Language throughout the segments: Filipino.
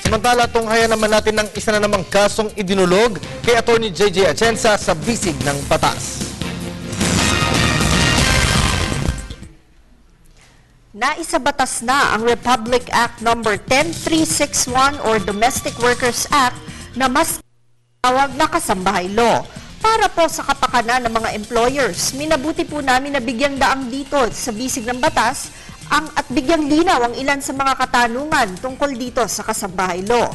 Samantala, tunghayan naman natin ng isa na namang kasong idinulog kay Atty. JJ Atienza sa bisig ng batas. Naisabatas na ang Republic Act No. 10361 or Domestic Workers Act na mas tawag na kasambahay law. Para po sa kapakanan ng mga employers, minabuti po namin na bigyang daang dito sa bisig ng batas at bigyang linaw ang ilan sa mga katanungan tungkol dito sa kasambahay law.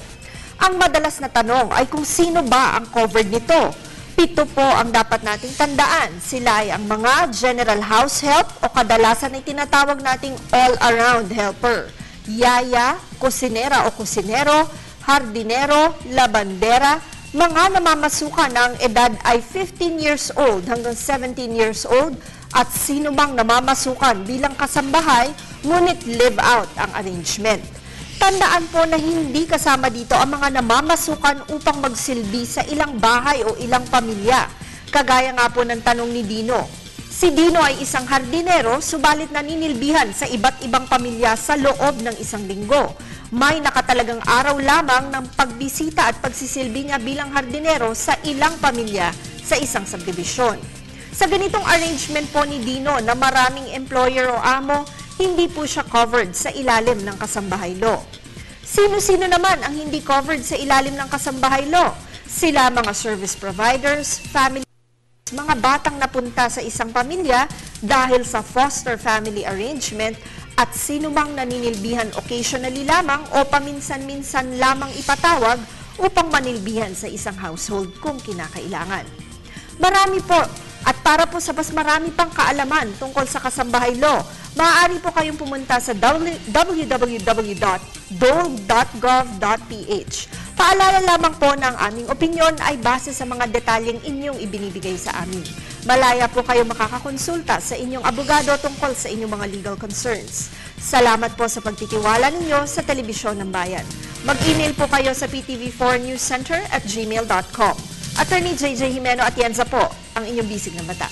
Ang madalas na tanong ay kung sino ba ang covered nito. 7 po ang dapat nating tandaan. Sila ay ang mga general house help o kadalasan ay tinatawag nating all-around helper. Yaya, kusinera o kusinero, hardinero, labandera, mga namamasukan ng edad ay 15 years old hanggang 17 years old at sino mang namamasukan bilang kasambahay ngunit live out ang arrangement. Tandaan po na hindi kasama dito ang mga namamasukan upang magsilbi sa ilang bahay o ilang pamilya. Kagaya nga po ng tanong ni Dino. Si Dino ay isang hardinero subalit naninilbihan sa iba't ibang pamilya sa loob ng isang linggo. May nakatalagang araw lamang ng pagbisita at pagsisilbi niya bilang hardinero sa ilang pamilya sa isang subdivision. Sa ganitong arrangement po ni Dino na maraming employer o amo, hindi po siya covered sa ilalim ng kasambahay law. Sino-sino naman ang hindi covered sa ilalim ng kasambahay law? Sila mga service providers, family, mga batang napunta sa isang pamilya dahil sa foster family arrangement at sino mang naninilbihan occasionally lamang o paminsan-minsan lamang ipatawag upang manilbihan sa isang household kung kinakailangan. Marami po. At para po sa mas marami pang kaalaman tungkol sa kasambahay law, maaari po kayong pumunta sa www.dole.gov.ph. Paalala lamang po na ang aming opinyon ay base sa mga detalyeng inyong ibinibigay sa amin. Malaya po kayo makakakonsulta sa inyong abogado tungkol sa inyong mga legal concerns. Salamat po sa pagtitiwala ninyo sa Telebisyon ng Bayan. Mag-email po kayo sa ptv4newscenter@gmail.com. Attorney JJ Jimeno Atienza po, ang inyong bisig ng batas.